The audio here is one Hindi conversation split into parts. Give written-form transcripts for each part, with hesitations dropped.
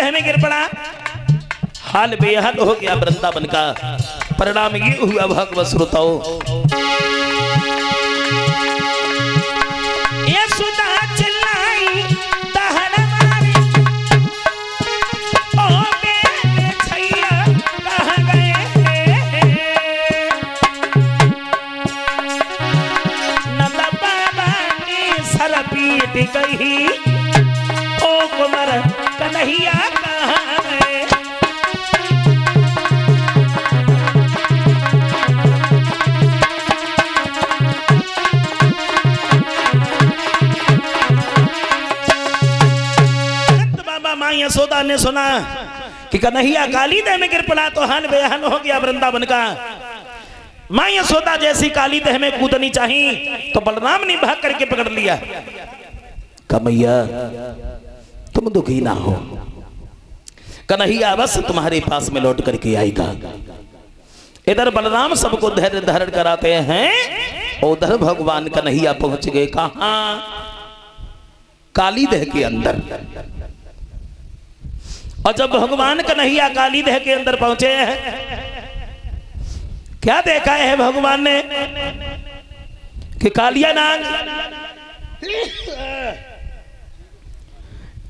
देह में गिर पड़ा। हाल बेहाल हो गया वृंदावन का। परिणाम ये हुआ भगवत श्रोताओं, ये सुधा चिल्लाई दहन मारी, ओ मेरे छैया कहाँ गए। नंद बाबा ने सर पीट गई, ओ कुंवर कन्हैया कहाँ गए। यशोदा ने सुना कि कन्हैया काली देह में गिर पड़ा तो हाल बेहाल हो गया वृंदावन का। मां यशोदा जैसी काली देह में कूदनी चाहिए तो बलराम ने भाग करके पकड़ लिया। कन्हैया तुम दुखी ना हो, कन्हैया बस तुम्हारे पास में लौट करके आएगा। इधर बलराम सबको धैर्य धारण कराते हैं, उधर भगवान कन्हैया पहुंच गए कहां, काली देह के अंदर। और जब भगवान कन्हैया काली देह के अंदर पहुंचे हैं, क्या देखा है भगवान ने कि कालिया नाग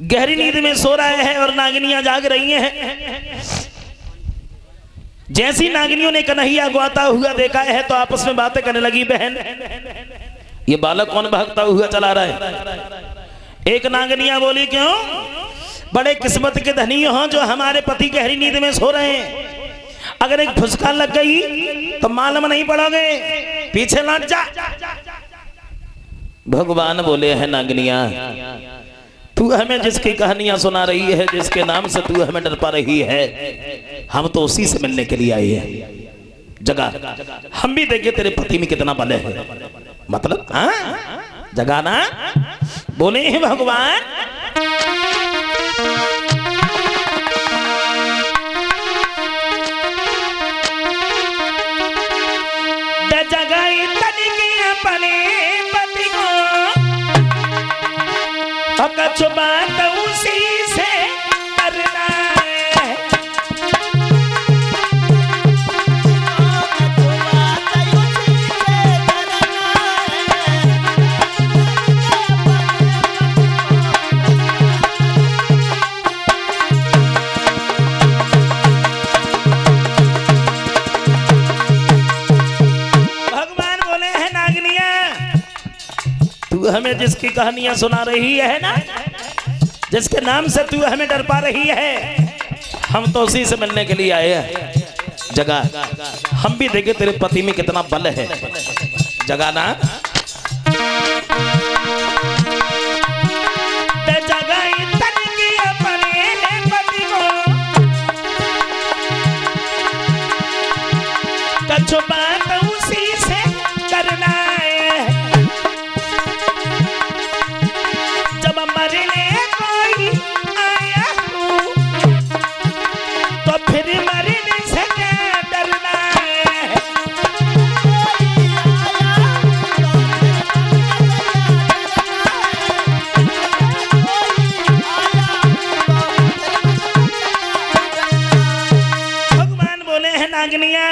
गहरी नींद में सो रहा है और नागिनियां जाग रही हैं। जैसी नागिनियों ने कन्हैया को आता हुआ देखा है तो आपस में बातें करने लगी, बहन ये बालक कौन भागता हुआ चला रहा है। एक नागिनियां बोली, क्यों, बड़े किस्मत के धनी हो जो हमारे पति गहरी नींद में सो रहे हैं, अगर एक फुसका लग गई तो मालूम नहीं पड़ोगे, पीछे लौट जा। भगवान बोले हैं नागिनियां, तू हमें जिसकी कहानियां सुना रही है, जिसके नाम से तू हमें डरपा रही है, हम तो उसी से मिलने के लिए आए हैं। जगा, हम भी देखे तेरे पति में कितना बल है, मतलब जगाना। बोले हैं भगवान, जगाई तनिकी अपने पति को, कछु बात उसी से करना है। भगवान बोले हैं नागिनिया, तू हमें जिसकी कहानियां सुना रही है ना, जिसके नाम से तू हमें डर पा रही है, हम तो उसी से मिलने के लिए आए हैं। जगा, हम भी देखे तेरे पति में कितना बल है, जगाना। जगाई तनिकी अपने पति को, कछु बात उसी से करना है। जब मरने कोई आया हूँ तो फिर मरने से क्या डरना है। भगवान बोले हैं नागिनिया,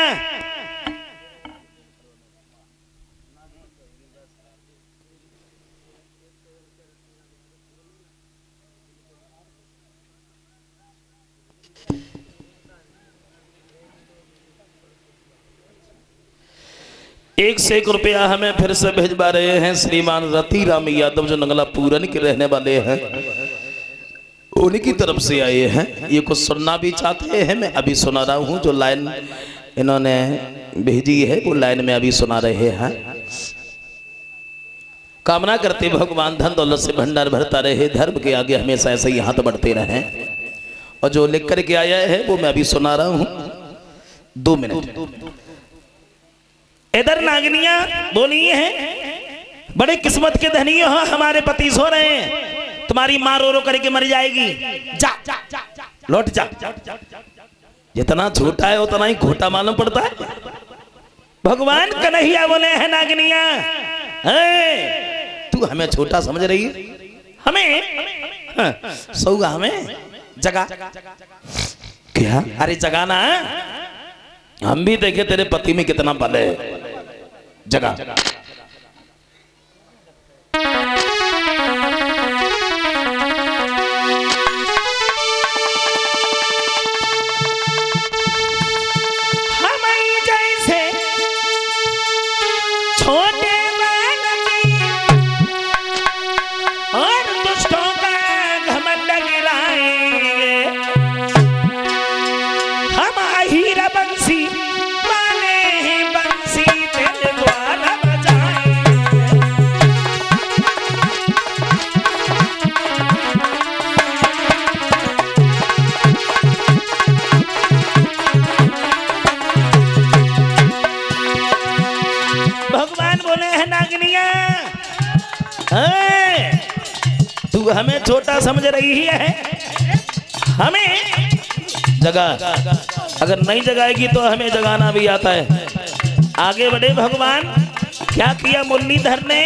एक से एक रुपया हमें फिर से भेजवा रहे हैं श्रीमान रति राम यादव, जो नंगला पूरन के रहने वाले हैं, उनकी तरफ से आए हैं। ये कुछ सुनना भी चाहते हैं, मैं अभी सुना रहा हूँ। जो लाइन इन्होंने भेजी है वो लाइन में अभी सुना रहे हैं। कामना करते भगवान धन दौलत से भंडार भरता रहे, धर्म के आगे हमेशा ऐसे ही हाथ बढ़ते रहे। और जो लिख करके आया है वो मैं अभी सुना रहा हूँ, 2 मिनट। इधर नागिनियां बोली हैं, बड़े किस्मत के धनी हो, हमारे पति सो रहे हैं, तुम्हारी मां रो रो करके मर जाएगी, जा लौट जा। जितना छोटा है उतना ही खोटा मालूम पड़ता है। भगवान कन्हैया बोले हैं नागिनियां, तू हमें छोटा समझ रही है, हमें सौगा हमें जगा। क्या? अरे जगाना है, हम भी देखे तेरे पति में कितना बल है, जगा। तू हमें छोटा समझ रही है, हमें जगा। अगर नहीं जगाएगी तो हमें जगाना भी आता है। आगे बढ़े भगवान। क्या किया मुरलीधर ने?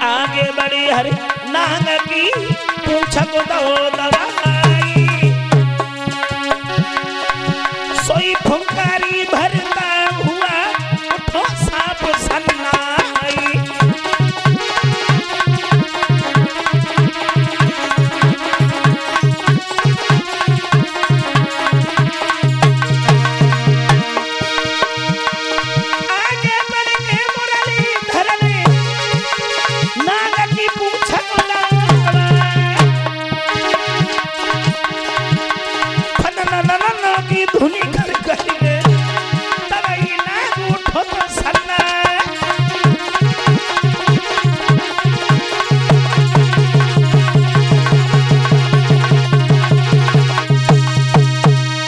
आगे बढ़े हरे नाग की पूछ को दो दवाई, सोई फुंकारी भरता हुआ उठो साप सन्नाई। आगे बढ़ के मुरलीधर ने नाग की पूछ को दवाई, फन की धुनी कर गई तवई नाग उठो तो सन्ना।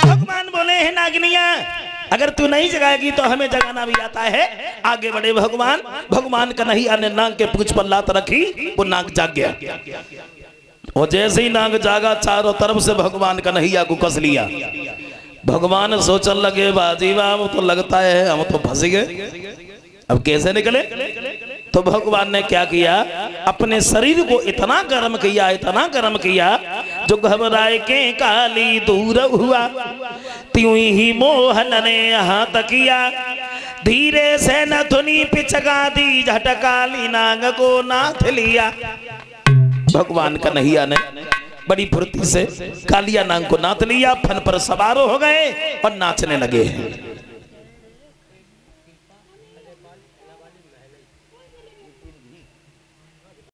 भगवान बोले हैं नागिनिया, अगर तू नहीं जगाएगी तो हमें जगाना भी आता है। आगे बढ़े भगवान। भगवान कन्हैया ने नाग के पूंछ पर लात रखी, वो नाग जाग गया। और जैसे ही नाग जागा, चारों तरफ से भगवान कन्हैया को कस लिया। भगवान सोचने लगे बाजी वाह, तो लगता है हम तो फंस गए, अब कैसे निकले। तो भगवान ने क्या किया, अपने शरीर को इतना गर्म किया, इतना गर्म किया, जो घबराए के काली दूर हुआ। त्यों ही मोहन ने हाथ किया, धीरे से नथुनी पिचका दी, झटकाली नाग को नाथ लिया। भगवान कन्हैया ने बड़ी फुर्ती से कालिया नाग को नाथ लिया, फन पर सवार हो गए और नाचने लगे।